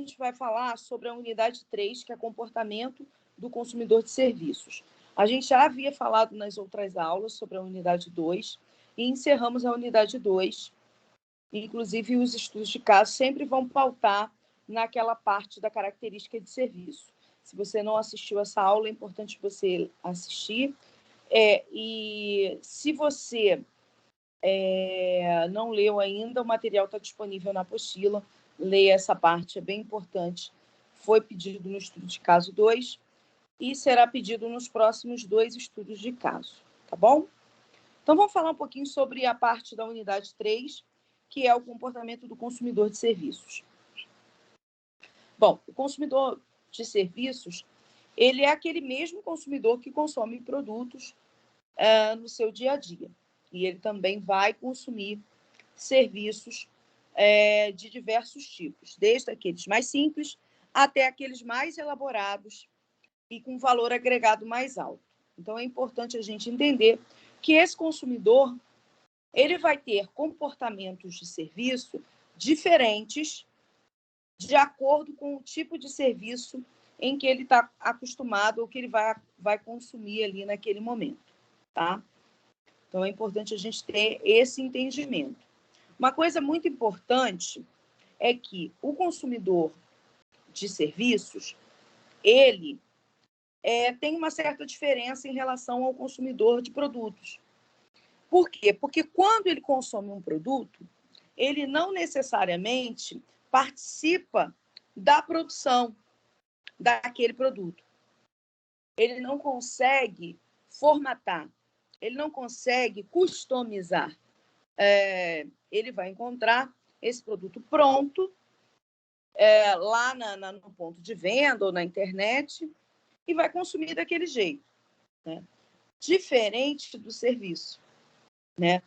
gente vai falar sobre a unidade 3, que é comportamento do consumidor de serviços. A gente já havia falado nas outras aulas sobre a unidade 2 e encerramos a unidade 2. Inclusive, os estudos de caso sempre vão pautar naquela parte da característica de serviço. Se você não assistiu essa aula, é importante você assistir. E se você não leu ainda, o material está disponível na apostila. Leia essa parte, é bem importante. Foi pedido no estudo de caso 2 e será pedido nos próximos 2 estudos de caso, tá bom? Então, vamos falar um pouquinho sobre a parte da unidade 3, que é o comportamento do consumidor de serviços. Bom, o consumidor de serviços, ele é aquele mesmo consumidor que consome produtos no seu dia a dia. E ele também vai consumir serviços de diversos tipos, desde aqueles mais simples até aqueles mais elaborados e com valor agregado mais alto. Então, é importante a gente entender que esse consumidor ele vai ter comportamentos de serviço diferentes de acordo com o tipo de serviço em que ele está acostumado ou que ele vai consumir ali naquele momento, tá? Então, é importante a gente ter esse entendimento. Uma coisa muito importante é que o consumidor de serviços, ele tem uma certa diferença em relação ao consumidor de produtos. Por quê? Porque quando ele consome um produto, ele não necessariamente participa da produção daquele produto. Ele não consegue formatar, ele não consegue customizar. Ele vai encontrar esse produto pronto lá no ponto de venda ou na internet e vai consumir daquele jeito, né? Diferente do serviço, né?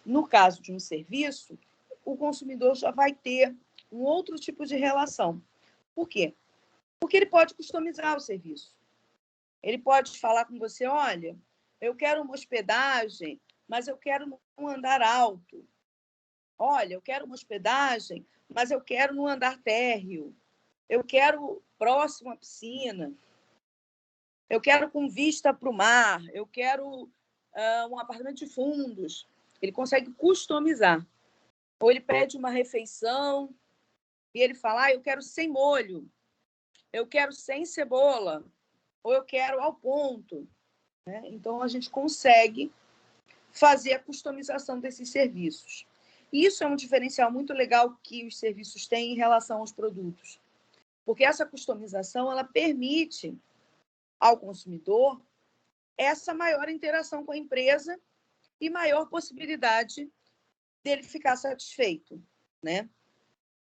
No caso de um serviço, o consumidor já vai ter um outro tipo de relação. Por quê? Porque ele pode customizar o serviço. Ele pode falar com você, olha, eu quero uma hospedagem, mas eu quero um andar alto. Olha, eu quero uma hospedagem, mas eu quero no andar térreo. Eu quero próximo à piscina. Eu quero com vista para o mar. Eu quero um apartamento de fundos. Ele consegue customizar. Ou ele pede uma refeição e ele fala, eu quero sem molho. Eu quero sem cebola. Ou eu quero ao ponto. Né? Então, a gente consegue fazer a customização desses serviços. E isso é um diferencial muito legal que os serviços têm em relação aos produtos. Porque essa customização ela permite ao consumidor essa maior interação com a empresa e maior possibilidade dele ficar satisfeito, né?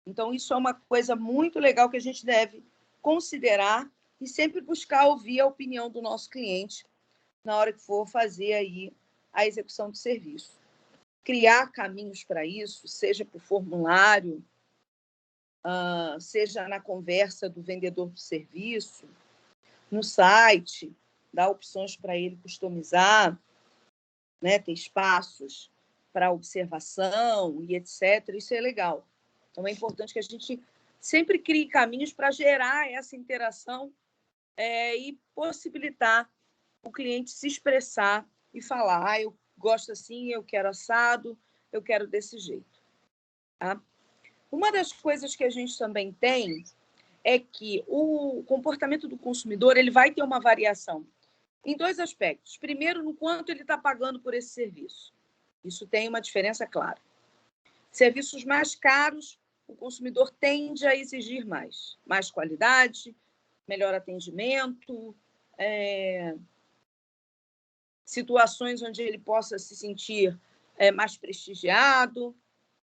Então, isso é uma coisa muito legal que a gente deve considerar e sempre buscar ouvir a opinião do nosso cliente na hora que for fazer aí a execução do serviço. Criar caminhos para isso, seja por formulário, seja na conversa do vendedor do serviço, no site, dar opções para ele customizar, né, ter espaços para observação e etc. Isso é legal. Então, é importante que a gente sempre crie caminhos para gerar essa interação e possibilitar o cliente se expressar e falar, eu gosto assim, eu quero assado, eu quero desse jeito. Tá? Uma das coisas que a gente também tem é que o comportamento do consumidor ele vai ter uma variação em 2 aspectos. Primeiro, no quanto ele está pagando por esse serviço. Isso tem uma diferença clara. Serviços mais caros, o consumidor tende a exigir mais qualidade, melhor atendimento, situações onde ele possa se sentir mais prestigiado.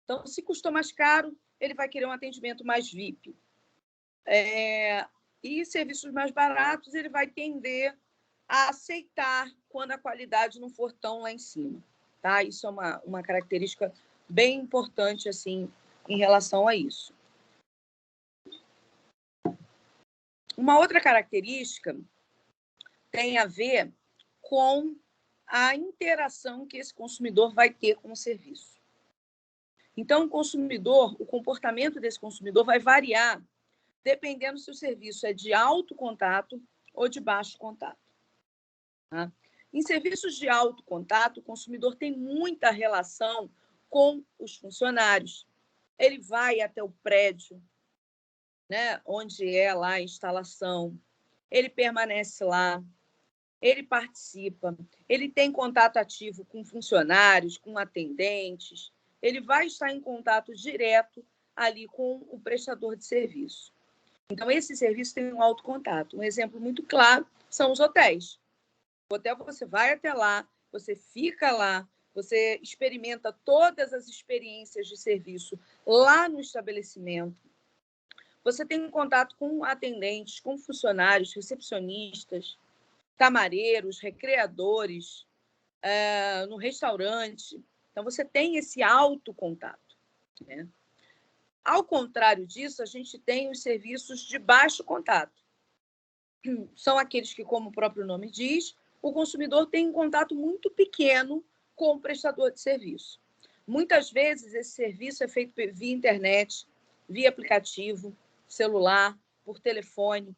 Então, se custou mais caro, ele vai querer um atendimento mais VIP. E serviços mais baratos, ele vai tender a aceitar quando a qualidade não for tão lá em cima. Tá? Isso é uma característica bem importante assim, em relação a isso. Uma outra característica tem a ver com a interação que esse consumidor vai ter com o serviço. Então, o comportamento desse consumidor vai variar dependendo se o serviço é de alto contato ou de baixo contato. Tá? Em serviços de alto contato, o consumidor tem muita relação com os funcionários. Ele vai até o prédio, né, onde é lá a instalação, ele permanece lá, ele participa, ele tem contato ativo com funcionários, com atendentes, ele vai estar em contato direto ali com o prestador de serviço. Então, esse serviço tem um alto contato. Um exemplo muito claro são os hotéis. O hotel, você vai até lá, você fica lá, você experimenta todas as experiências de serviço lá no estabelecimento. Você tem contato com atendentes, com funcionários, recepcionistas, camareiros, recreadores, no restaurante. Então, você tem esse alto contato, né? Ao contrário disso, a gente tem os serviços de baixo contato. São aqueles que, como o próprio nome diz, o consumidor tem um contato muito pequeno com o prestador de serviço. Muitas vezes, esse serviço é feito via internet, via aplicativo, celular, por telefone.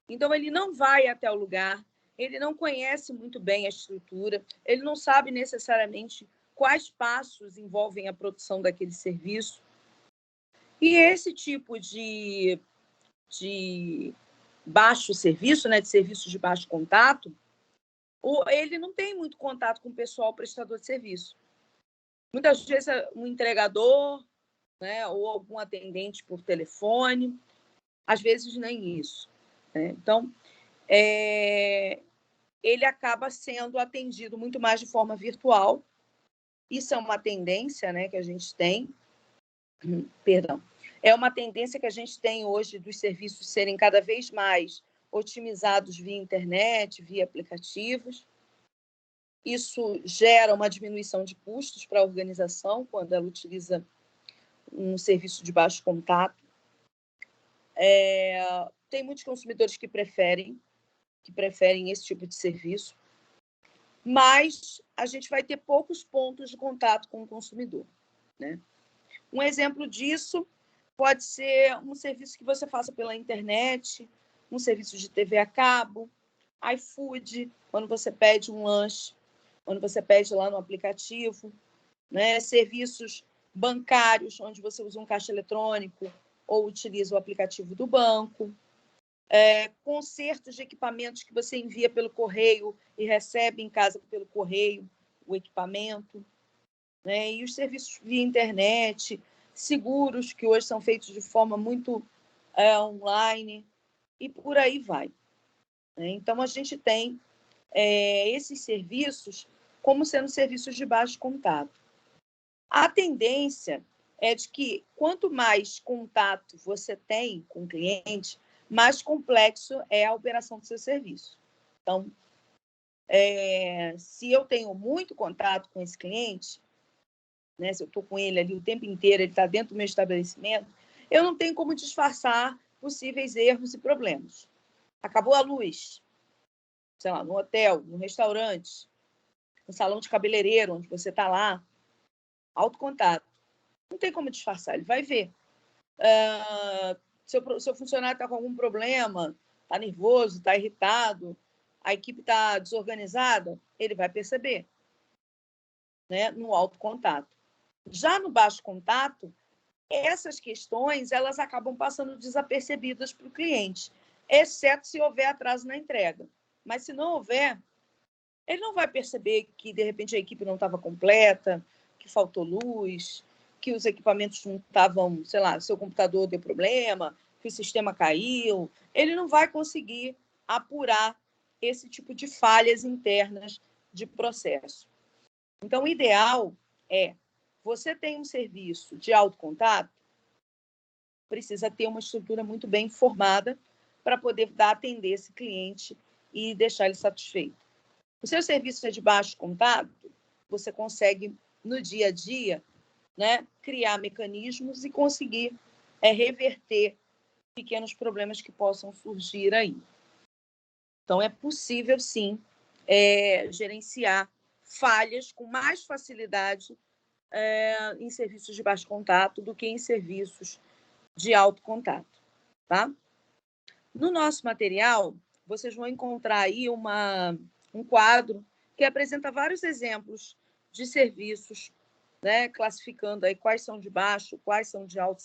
Então, ele não vai até o lugar, ele não conhece muito bem a estrutura, ele não sabe necessariamente quais passos envolvem a produção daquele serviço. E esse tipo de baixo serviço, né, de serviço de baixo contato, ele não tem muito contato com o pessoal prestador de serviço. Muitas vezes um entregador, né, ou algum atendente por telefone, às vezes nem isso, né? Então, ele acaba sendo atendido muito mais de forma virtual. Isso é uma tendência, né, que a gente tem. Perdão. É uma tendência que a gente tem hoje dos serviços serem cada vez mais otimizados via internet, via aplicativos. Isso gera uma diminuição de custos para a organização quando ela utiliza um serviço de baixo contato. Tem muitos consumidores que preferem esse tipo de serviço, mas a gente vai ter poucos pontos de contato com o consumidor, né? Um exemplo disso pode ser um serviço que você faça pela internet, um serviço de TV a cabo, iFood, quando você pede um lanche, quando você pede lá no aplicativo, né? Serviços bancários, onde você usa um caixa eletrônico ou utiliza o aplicativo do banco, consertos de equipamentos que você envia pelo correio e recebe em casa pelo correio o equipamento, né? E os serviços via internet, seguros, que hoje são feitos de forma muito online, e por aí vai, né? Então, a gente tem esses serviços como sendo serviços de baixo contato. A tendência é de que, quanto mais contato você tem com o cliente, mais complexo é a operação do seu serviço. Então, se eu tenho muito contato com esse cliente, né, se eu estou com ele ali o tempo inteiro, ele está dentro do meu estabelecimento, eu não tenho como disfarçar possíveis erros e problemas. Acabou a luz, sei lá, no hotel, no restaurante, no salão de cabeleireiro, onde você está lá, alto contato. Não tem como disfarçar, ele vai ver. Seu funcionário está com algum problema, está nervoso, está irritado, a equipe está desorganizada, ele vai perceber, né, no alto contato. Já no baixo contato, essas questões elas acabam passando desapercebidas para o cliente, exceto se houver atraso na entrega. Mas se não houver, ele não vai perceber que, de repente, a equipe não estava completa, que faltou luz, que os equipamentos não estavam, sei lá, seu computador deu problema, que o sistema caiu. Ele não vai conseguir apurar esse tipo de falhas internas de processo. Então, o ideal é, você tem um serviço de alto contato, precisa ter uma estrutura muito bem formada para poder atender esse cliente e deixar ele satisfeito. O seu serviço é de baixo contato, você consegue, no dia a dia, né, criar mecanismos e conseguir reverter pequenos problemas que possam surgir aí. Então, é possível, sim, gerenciar falhas com mais facilidade em serviços de baixo contato do que em serviços de alto contato, tá? No nosso material, vocês vão encontrar aí um quadro que apresenta vários exemplos de serviços, né, classificando aí quais são de baixo, quais são de alto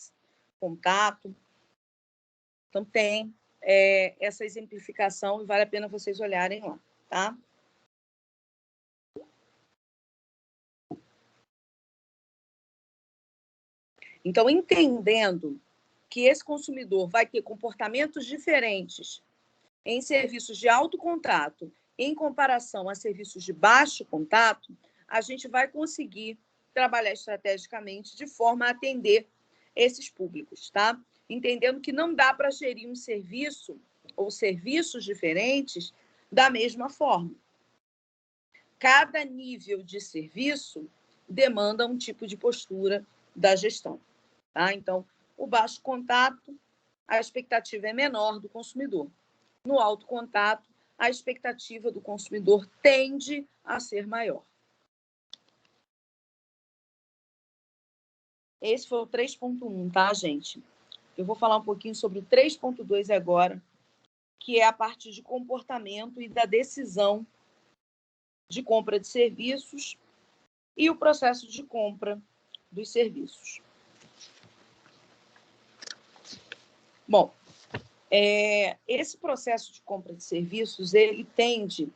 contato. Então, tem essa exemplificação e vale a pena vocês olharem lá, tá? Então, entendendo que esse consumidor vai ter comportamentos diferentes em serviços de alto contato em comparação a serviços de baixo contato, a gente vai conseguir trabalhar estrategicamente de forma a atender esses públicos, tá? Entendendo que não dá para gerir um serviço ou serviços diferentes da mesma forma. Cada nível de serviço demanda um tipo de postura da gestão, tá? Então, o baixo contato, a expectativa é menor do consumidor. No alto contato, a expectativa do consumidor tende a ser maior. Esse foi o 3.1, tá, gente? Eu vou falar um pouquinho sobre o 3.2 agora, que é a parte de comportamento e da decisão de compra de serviços e o processo de compra dos serviços. Bom, esse processo de compra de serviços, ele tende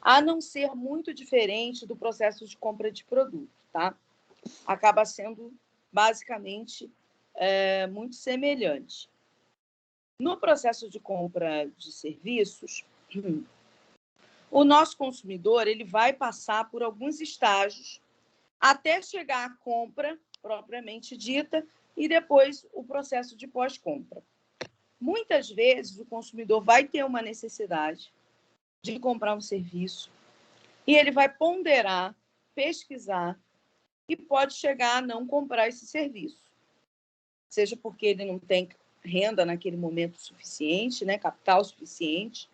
a não ser muito diferente do processo de compra de produto, tá? Acaba sendo, basicamente, muito semelhante. No processo de compra de serviços, o nosso consumidor ele vai passar por alguns estágios até chegar à compra propriamente dita e depois o processo de pós-compra. Muitas vezes o consumidor vai ter uma necessidade de comprar um serviço e ele vai ponderar, pesquisar e pode chegar a não comprar esse serviço. Seja porque ele não tem renda naquele momento suficiente, né, capital suficiente,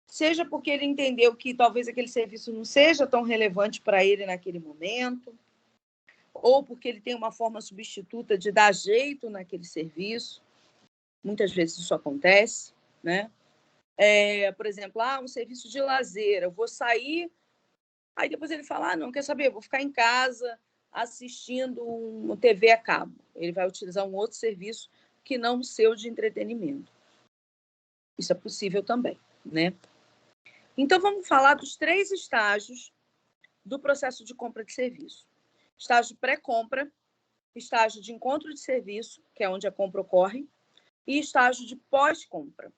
seja porque ele entendeu que talvez aquele serviço não seja tão relevante para ele naquele momento, ou porque ele tem uma forma substituta de dar jeito naquele serviço. Muitas vezes isso acontece, né? Por exemplo, um serviço de lazer, eu vou sair, aí depois ele fala, não, quer saber, eu vou ficar em casa assistindo um TV a cabo. Ele vai utilizar um outro serviço que não o seu de entretenimento. Isso é possível também, né? Então, vamos falar dos 3 estágios do processo de compra de serviço. Estágio pré-compra, estágio de encontro de serviço, que é onde a compra ocorre, e estágio de pós-compra.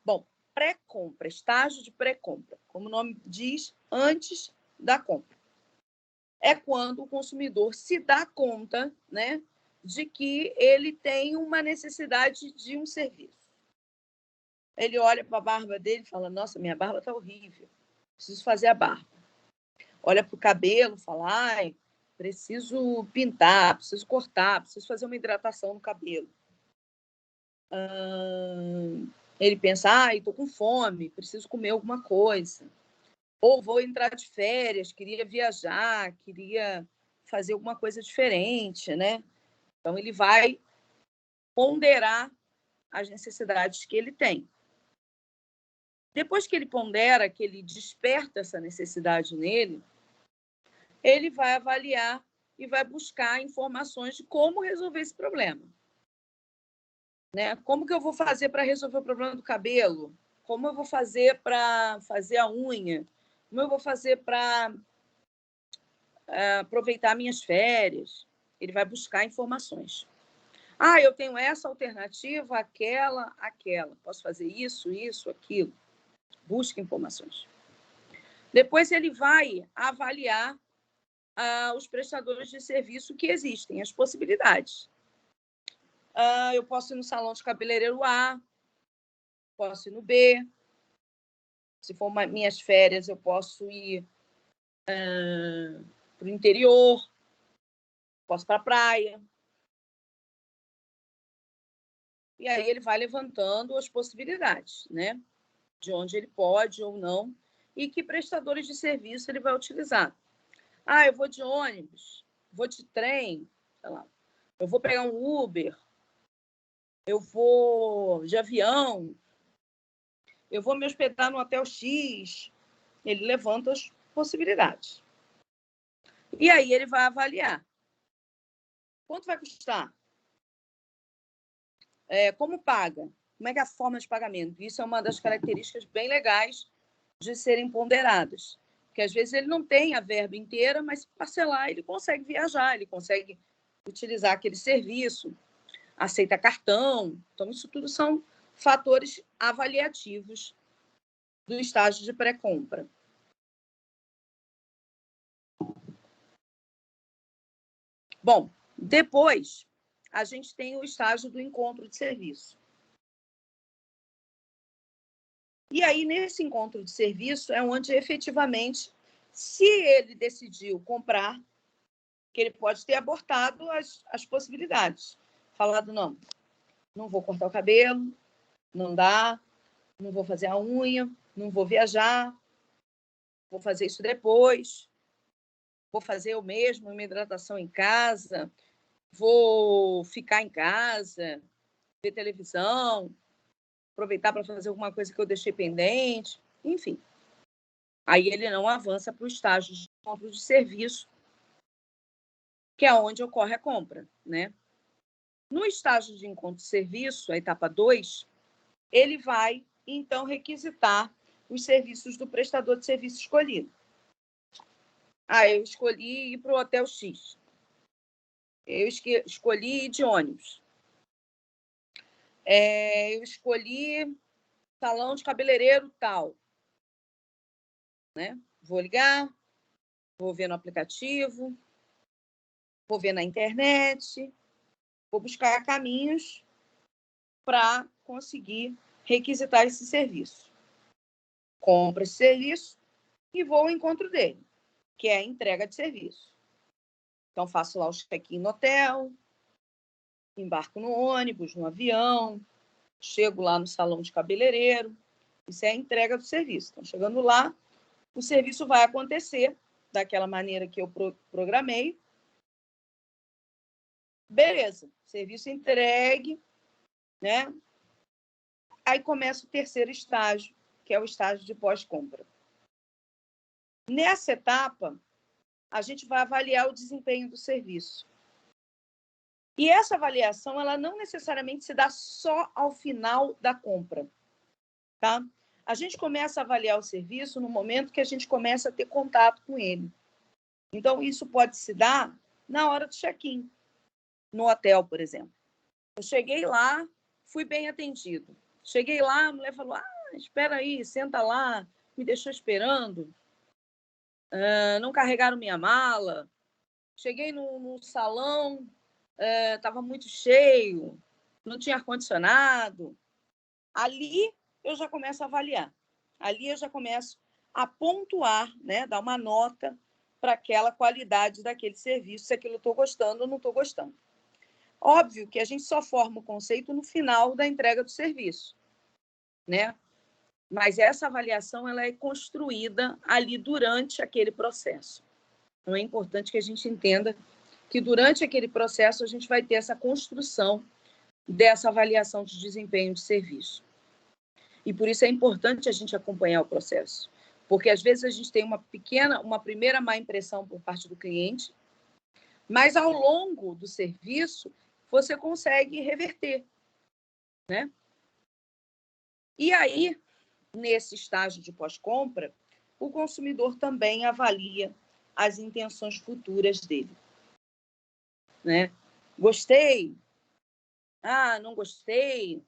Bom, pré-compra, estágio de pré-compra, como o nome diz, antes da compra. É quando o consumidor se dá conta, né, de que ele tem uma necessidade de um serviço. Ele olha para a barba dele e fala, nossa, minha barba está horrível, preciso fazer a barba. Olha para o cabelo e fala, preciso pintar, preciso cortar, preciso fazer uma hidratação no cabelo. Ele pensa, estou com fome, preciso comer alguma coisa. Ou vou entrar de férias, queria viajar, queria fazer alguma coisa diferente, né? Então, ele vai ponderar as necessidades que ele tem. Depois que ele pondera, que ele desperta essa necessidade nele, ele vai avaliar e vai buscar informações de como resolver esse problema. Né? Como que eu vou fazer para resolver o problema do cabelo? Como eu vou fazer para fazer a unha? Como eu vou fazer para aproveitar minhas férias? Ele vai buscar informações. Eu tenho essa alternativa, aquela. Posso fazer isso, aquilo. Busca informações. Depois ele vai avaliar os prestadores de serviço que existem, as possibilidades. Eu posso ir no salão de cabeleireiro A, posso ir no B. Se for minhas férias, eu posso ir para o interior, posso ir para a praia. E aí ele vai levantando as possibilidades, né? De onde ele pode ou não e que prestadores de serviço ele vai utilizar. Eu vou de ônibus, vou de trem, sei lá. Eu vou pegar um Uber, eu vou de avião, eu vou me hospedar no hotel X. Ele levanta as possibilidades. E aí ele vai avaliar. Quanto vai custar? Como paga? Como é que é a forma de pagamento? Isso é uma das características bem legais de serem ponderadas. Porque às vezes ele não tem a verba inteira, mas se parcelar ele consegue viajar, ele consegue utilizar aquele serviço, aceita cartão. Então, isso tudo são fatores avaliativos do estágio de pré-compra. Bom, depois a gente tem o estágio do encontro de serviço. E aí, nesse encontro de serviço, é onde efetivamente, se ele decidiu comprar, que ele pode ter abortado as possibilidades. Falado, não vou cortar o cabelo, não dá, não vou fazer a unha, não vou viajar, vou fazer isso depois, vou fazer eu mesmo uma hidratação em casa, vou ficar em casa, ver televisão, aproveitar para fazer alguma coisa que eu deixei pendente, enfim. Aí ele não avança para o estágio de encontro de serviço, que é onde ocorre a compra, né? No estágio de encontro de serviço, a etapa 2, ele vai, então, requisitar os serviços do prestador de serviço escolhido. Eu escolhi ir para o hotel X. Eu escolhi ir de ônibus. Eu escolhi salão de cabeleireiro tal. Né? Vou ligar, vou ver no aplicativo, vou ver na internet, vou buscar caminhos para conseguir requisitar esse serviço. Compro esse serviço e vou ao encontro dele, que é a entrega de serviço. Então, faço lá o check-in no hotel, embarco no ônibus, no avião, chego lá no salão de cabeleireiro. Isso é a entrega do serviço. Então, chegando lá, o serviço vai acontecer daquela maneira que eu programei. Beleza, serviço entregue, né? Aí começa o terceiro estágio, que é o estágio de pós-compra. Nessa etapa, a gente vai avaliar o desempenho do serviço. E essa avaliação, ela não necessariamente se dá só ao final da compra, tá? A gente começa a avaliar o serviço no momento que a gente começa a ter contato com ele. Então, isso pode se dar na hora do check-in, no hotel, por exemplo. Eu cheguei lá, fui bem atendido. Cheguei lá, a mulher falou, espera aí, senta lá, me deixou esperando. Não carregaram minha mala. Cheguei no salão, estava muito cheio, não tinha ar-condicionado. Ali eu já começo a avaliar. Ali eu já começo a pontuar, né, dar uma nota para aquela qualidade daquele serviço, se aquilo eu estou gostando ou não estou gostando. Óbvio que a gente só forma o conceito no final da entrega do serviço, né? Mas essa avaliação ela é construída ali durante aquele processo. Então, é importante que a gente entenda que durante aquele processo a gente vai ter essa construção dessa avaliação de desempenho de serviço. E por isso é importante a gente acompanhar o processo, porque às vezes a gente tem uma primeira má impressão por parte do cliente, mas ao longo do serviço você consegue reverter, né? E aí, nesse estágio de pós-compra, o consumidor também avalia as intenções futuras dele, né? Gostei? Não gostei?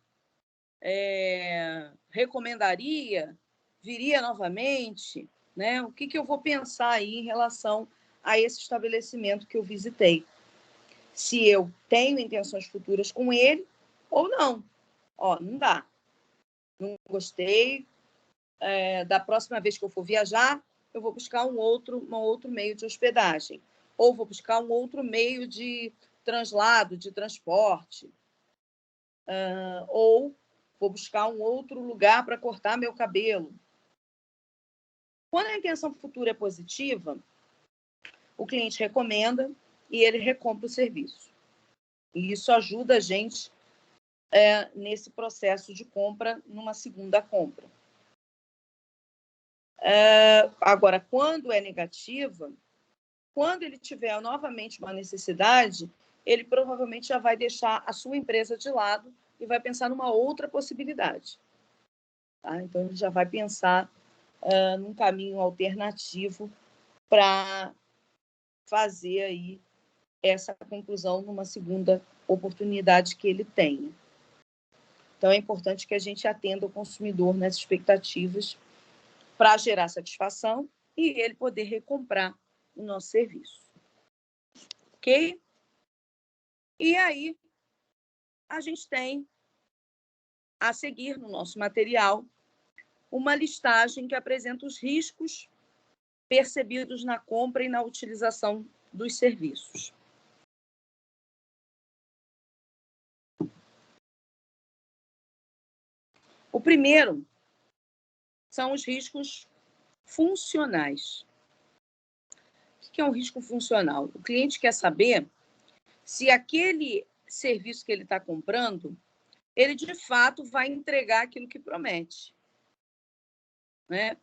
Recomendaria? Viria novamente? Né? O que eu vou pensar aí em relação a esse estabelecimento que eu visitei? Se eu tenho intenções futuras com ele ou não. Não dá. Não gostei. Da próxima vez que eu for viajar, eu vou buscar um outro meio de hospedagem. Ou vou buscar um outro meio de translado, de transporte. Ou vou buscar um outro lugar para cortar meu cabelo. Quando a intenção futura é positiva, o cliente recomenda e ele recompra o serviço. E isso ajuda a gente nesse processo de compra, numa segunda compra. Agora, quando é negativa, quando ele tiver novamente uma necessidade, ele provavelmente já vai deixar a sua empresa de lado e vai pensar numa outra possibilidade. Tá? Então, ele já vai pensar num caminho alternativo para fazer aí essa conclusão numa segunda oportunidade que ele tenha. Então, é importante que a gente atenda o consumidor nas expectativas para gerar satisfação e ele poder recomprar o nosso serviço. Ok? E aí, a gente tem a seguir no nosso material uma listagem que apresenta os riscos percebidos na compra e na utilização dos serviços. O primeiro são os riscos funcionais. O que é um risco funcional? O cliente quer saber se aquele serviço que ele está comprando, ele de fato vai entregar aquilo que promete. Né?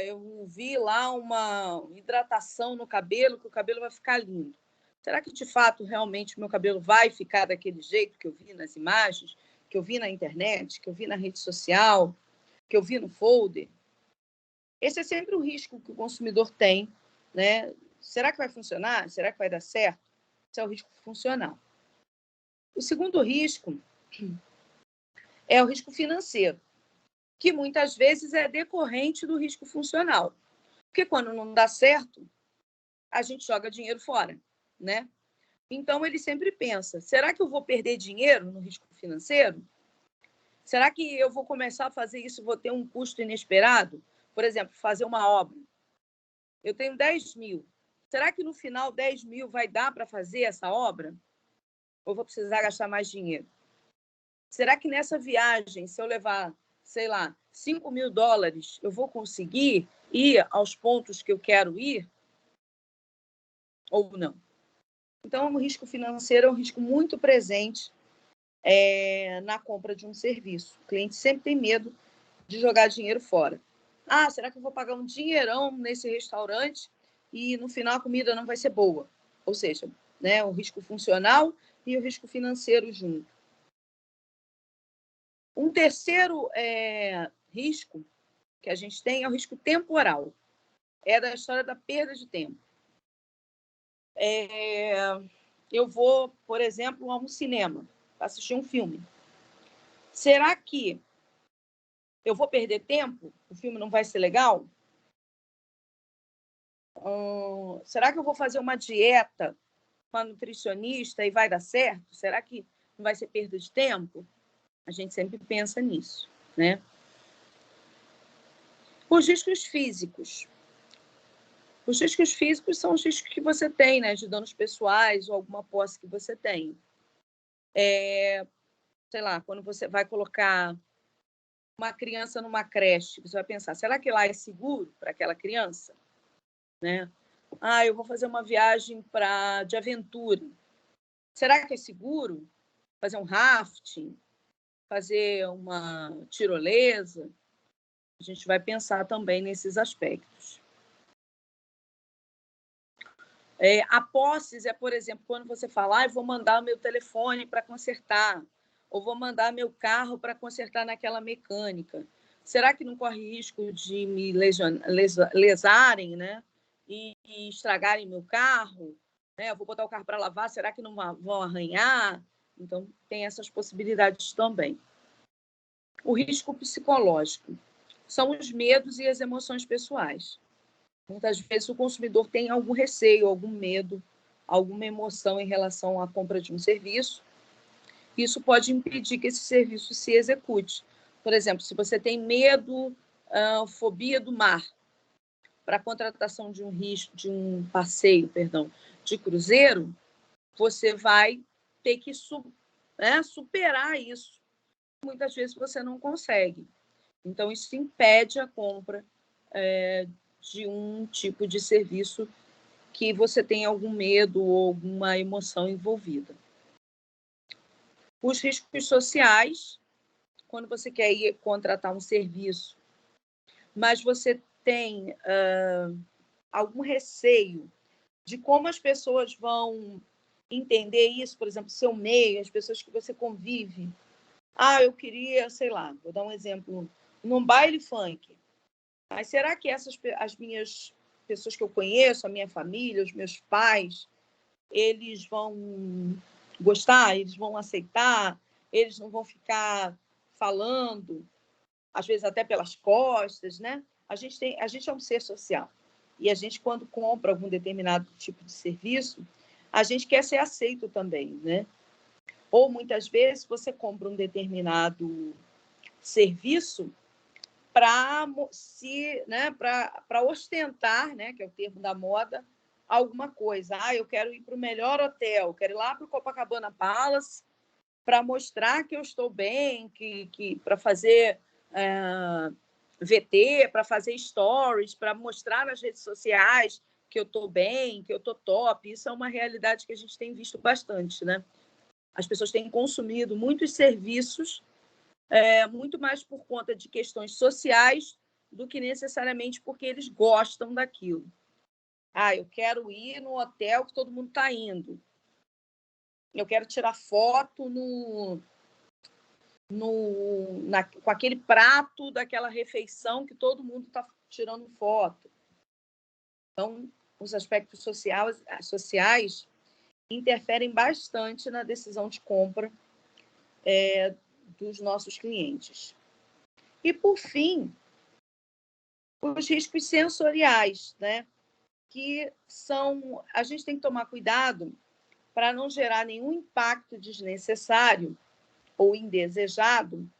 Eu vi lá uma hidratação no cabelo, que o cabelo vai ficar lindo. Será que de fato realmente o meu cabelo vai ficar daquele jeito que eu vi nas imagens, que eu vi na internet, que eu vi na rede social, que eu vi no folder? Esse é sempre o risco que o consumidor tem, né? Será que vai funcionar? Será que vai dar certo? Esse é o risco funcional. O segundo risco é o risco financeiro, que muitas vezes é decorrente do risco funcional. Porque quando não dá certo, a gente joga dinheiro fora, né? Então, ele sempre pensa, será que eu vou perder dinheiro no risco financeiro? Será que eu vou começar a fazer isso e vou ter um custo inesperado? Por exemplo, fazer uma obra. Eu tenho 10 mil. Será que no final 10 mil vai dar para fazer essa obra? Ou vou precisar gastar mais dinheiro? Será que nessa viagem, se eu levar, sei lá, 5 mil dólares, eu vou conseguir ir aos pontos que eu quero ir? Ou não? Então, o risco financeiro é um risco muito presente na compra de um serviço. O cliente sempre tem medo de jogar dinheiro fora. Será que eu vou pagar um dinheirão nesse restaurante e no final a comida não vai ser boa? Ou seja, né, o risco funcional e o risco financeiro junto. Um terceiro risco que a gente tem é o risco temporal. É da história da perda de tempo. Eu vou, por exemplo, a um cinema para assistir um filme. Será que eu vou perder tempo? O filme não vai ser legal? Será que eu vou fazer uma dieta com a nutricionista e vai dar certo? Será que não vai ser perda de tempo? A gente sempre pensa nisso, né? Os riscos físicos. Os riscos físicos são os riscos que você tem, né? De danos pessoais ou alguma posse que você tem. Sei lá, quando você vai colocar uma criança numa creche, você vai pensar, será que lá é seguro para aquela criança? Né? Eu vou fazer uma viagem de aventura. Será que é seguro fazer um rafting, fazer uma tirolesa? A gente vai pensar também nesses aspectos. A posses por exemplo, quando você fala, eu vou mandar o meu telefone para consertar, ou vou mandar meu carro para consertar naquela mecânica. Será que não corre risco de me lesarem, né? E estragarem meu carro? Eu vou botar o carro para lavar, será que não vão arranhar? Então, tem essas possibilidades também. O risco psicológico são os medos e as emoções pessoais. Muitas vezes o consumidor tem algum receio, algum medo, alguma emoção em relação à compra de um serviço. Isso pode impedir que esse serviço se execute. Por exemplo, se você tem medo, fobia do mar, para a contratação de um passeio, de cruzeiro, você vai ter que superar isso. Muitas vezes você não consegue. Então, isso impede a compra de um tipo de serviço que você tem algum medo ou alguma emoção envolvida. Os riscos sociais, quando você quer ir contratar um serviço, mas você tem algum receio de como as pessoas vão entender isso, por exemplo, seu meio, as pessoas que você convive. Eu queria, sei lá, vou dar um exemplo, num baile funk. Mas será que as minhas pessoas que eu conheço, a minha família, os meus pais, eles vão gostar, eles vão aceitar, eles não vão ficar falando, às vezes até pelas costas, né? A gente é um ser social. E a gente, quando compra algum determinado tipo de serviço, a gente quer ser aceito também, né? Ou, muitas vezes, você compra um determinado serviço para ostentar, né, que é o termo da moda, alguma coisa. Eu quero ir para o melhor hotel, quero ir lá para o Copacabana Palace para mostrar que eu estou bem, para fazer VT, para fazer stories, para mostrar nas redes sociais que eu estou bem, que eu estou top. Isso é uma realidade que a gente tem visto bastante, né? As pessoas têm consumido muitos serviços, muito mais por conta de questões sociais do que necessariamente porque eles gostam daquilo. Eu quero ir no hotel que todo mundo está indo. Eu quero tirar foto com aquele prato daquela refeição que todo mundo está tirando foto. Então, os aspectos sociais interferem bastante na decisão de compra dos nossos clientes. E, por fim, os riscos sensoriais, né? Que são... A gente tem que tomar cuidado para não gerar nenhum impacto desnecessário ou indesejado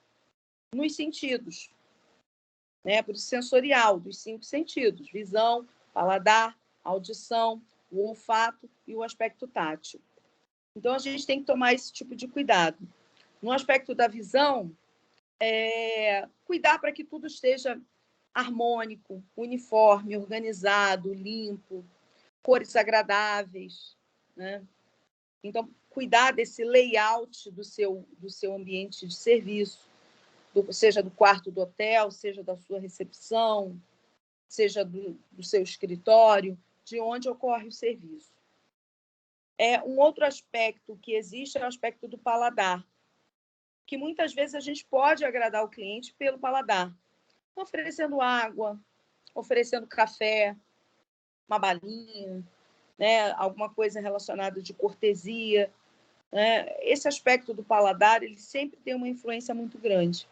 nos sentidos, né? Por isso, sensorial, dos 5 sentidos: visão, paladar, audição, o olfato e o aspecto tátil. Então, a gente tem que tomar esse tipo de cuidado. No aspecto da visão, cuidar para que tudo esteja harmônico, uniforme, organizado, limpo, cores agradáveis, né? Então, cuidar desse layout do seu ambiente de serviço, seja do quarto do hotel, seja da sua recepção, seja do seu escritório, de onde ocorre o serviço. Um outro aspecto que existe é o aspecto do paladar, que muitas vezes a gente pode agradar o cliente pelo paladar, oferecendo água, oferecendo café, uma balinha, né? Alguma coisa relacionada de cortesia. Esse aspecto do paladar, ele sempre tem uma influência muito grande.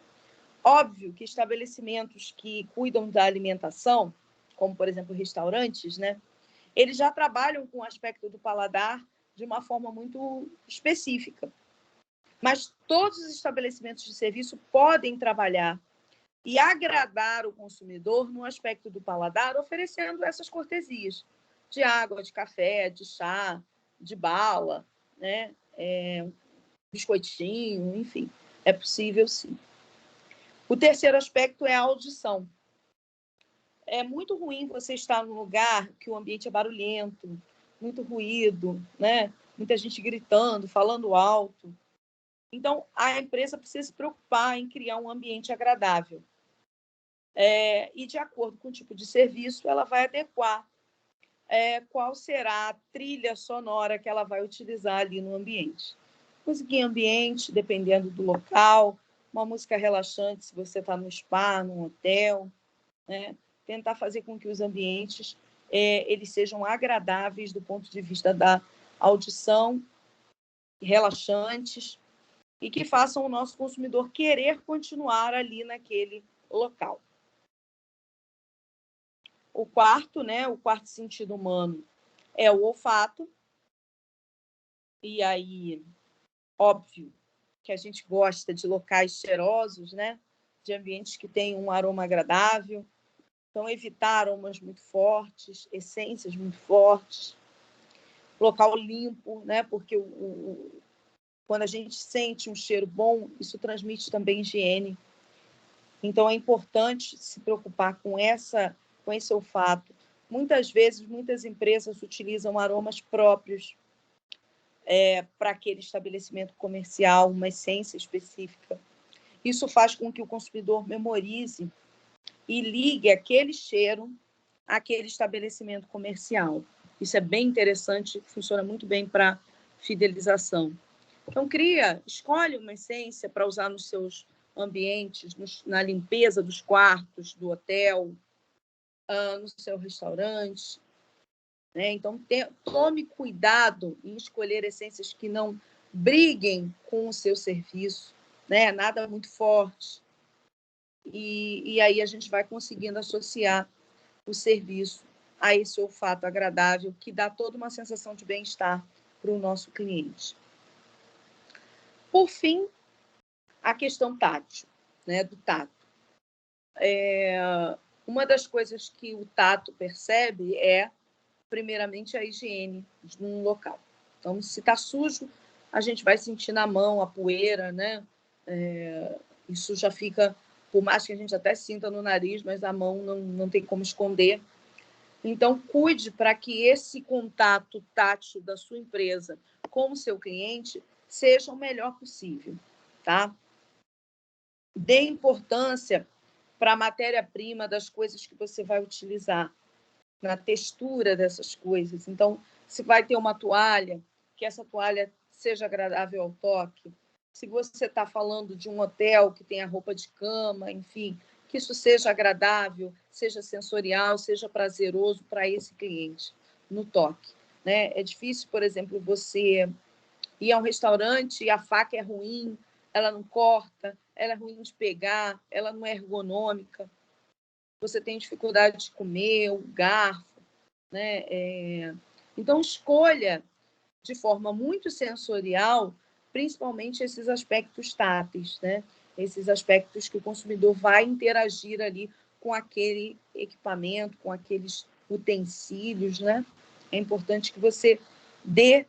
Óbvio que estabelecimentos que cuidam da alimentação, como, por exemplo, restaurantes, né? Eles já trabalham com o aspecto do paladar de uma forma muito específica. Mas todos os estabelecimentos de serviço podem trabalhar e agradar o consumidor no aspecto do paladar, oferecendo essas cortesias de água, de café, de chá, de bala, né? Biscoitinho, enfim. É possível, sim. O terceiro aspecto é a audição. É muito ruim você estar num lugar que o ambiente é barulhento, muito ruído, né? Muita gente gritando, falando alto. Então, a empresa precisa se preocupar em criar um ambiente agradável. E, de acordo com o tipo de serviço, ela vai adequar qual será a trilha sonora que ela vai utilizar ali no ambiente. Música em ambiente, dependendo do local, uma música relaxante se você está no spa, num hotel, né? Tentar fazer com que os ambientes eles sejam agradáveis do ponto de vista da audição, relaxantes, e que façam o nosso consumidor querer continuar ali naquele local. O quarto, né, o quarto sentido humano é o olfato. E aí, óbvio que a gente gosta de locais cheirosos, né, de ambientes que têm um aroma agradável. Então, evitar aromas muito fortes, essências muito fortes. Local limpo, né, porque quando a gente sente um cheiro bom, isso transmite também higiene. Então, é importante se preocupar com esse olfato. Muitas vezes, muitas empresas utilizam aromas próprios, para aquele estabelecimento comercial, uma essência específica. Isso faz com que o consumidor memorize e ligue aquele cheiro àquele estabelecimento comercial. Isso é bem interessante, funciona muito bem para fidelização. Então, escolhe uma essência para usar nos seus ambientes, na limpeza dos quartos do hotel, no seu restaurante. Né? Então, tome cuidado em escolher essências que não briguem com o seu serviço, né? Nada muito forte. E aí a gente vai conseguindo associar o serviço a esse olfato agradável que dá toda uma sensação de bem-estar para o nosso cliente. Por fim, a questão tátil, né, do tato. Uma das coisas que o tato percebe é, primeiramente, a higiene de um local. Então, se está sujo, a gente vai sentir na mão a poeira, né? Isso já fica, por mais que a gente até sinta no nariz, mas a mão não tem como esconder. Então, cuide para que esse contato tátil da sua empresa com o seu cliente seja o melhor possível, tá? Dê importância para a matéria-prima das coisas que você vai utilizar, na textura dessas coisas. Então, se vai ter uma toalha, que essa toalha seja agradável ao toque. Se você está falando de um hotel que tem a roupa de cama, enfim, que isso seja agradável, seja sensorial, seja prazeroso para esse cliente no toque. Né? É difícil, por exemplo, você ir a um restaurante e a faca é ruim, ela não corta, ela é ruim de pegar, ela não é ergonômica, você tem dificuldade de comer, o garfo, né? Então, escolha de forma muito sensorial, principalmente esses aspectos táteis, né? Esses aspectos que o consumidor vai interagir ali com aquele equipamento, com aqueles utensílios, né? É importante que você dê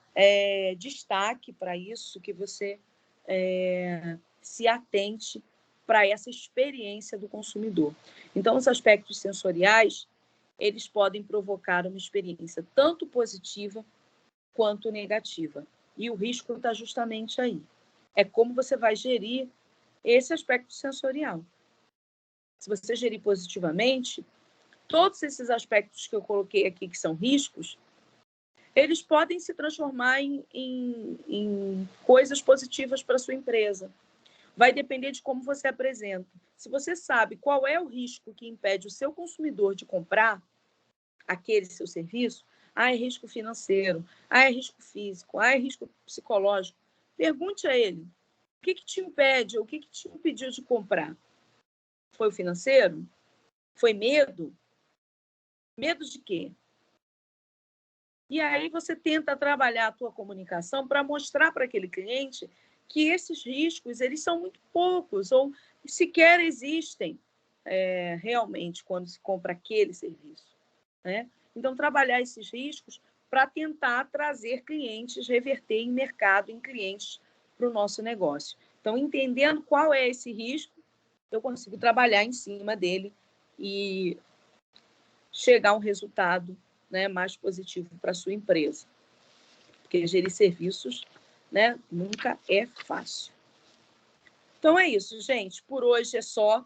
destaque para isso, que você se atente para essa experiência do consumidor. Então, os aspectos sensoriais, eles podem provocar uma experiência tanto positiva quanto negativa. E o risco está justamente aí. É como você vai gerir esse aspecto sensorial. Se você gerir positivamente, todos esses aspectos que eu coloquei aqui, que são riscos, eles podem se transformar em coisas positivas para a sua empresa. Vai depender de como você apresenta. Se você sabe qual é o risco que impede o seu consumidor de comprar aquele seu serviço, é risco financeiro, é risco físico, é risco psicológico, pergunte a ele, o que te impede, o que te impediu de comprar? Foi o financeiro? Foi medo? Medo de quê? E aí você tenta trabalhar a tua comunicação para mostrar para aquele cliente que esses riscos eles são muito poucos ou sequer existem realmente quando se compra aquele serviço. Né? Então, trabalhar esses riscos para tentar trazer clientes, reverter em mercado, em clientes para o nosso negócio. Então, entendendo qual é esse risco, eu consigo trabalhar em cima dele e chegar a um resultado, né, mais positivo para a sua empresa. Porque gerir serviços, né, nunca é fácil. Então é isso, gente. Por hoje é só.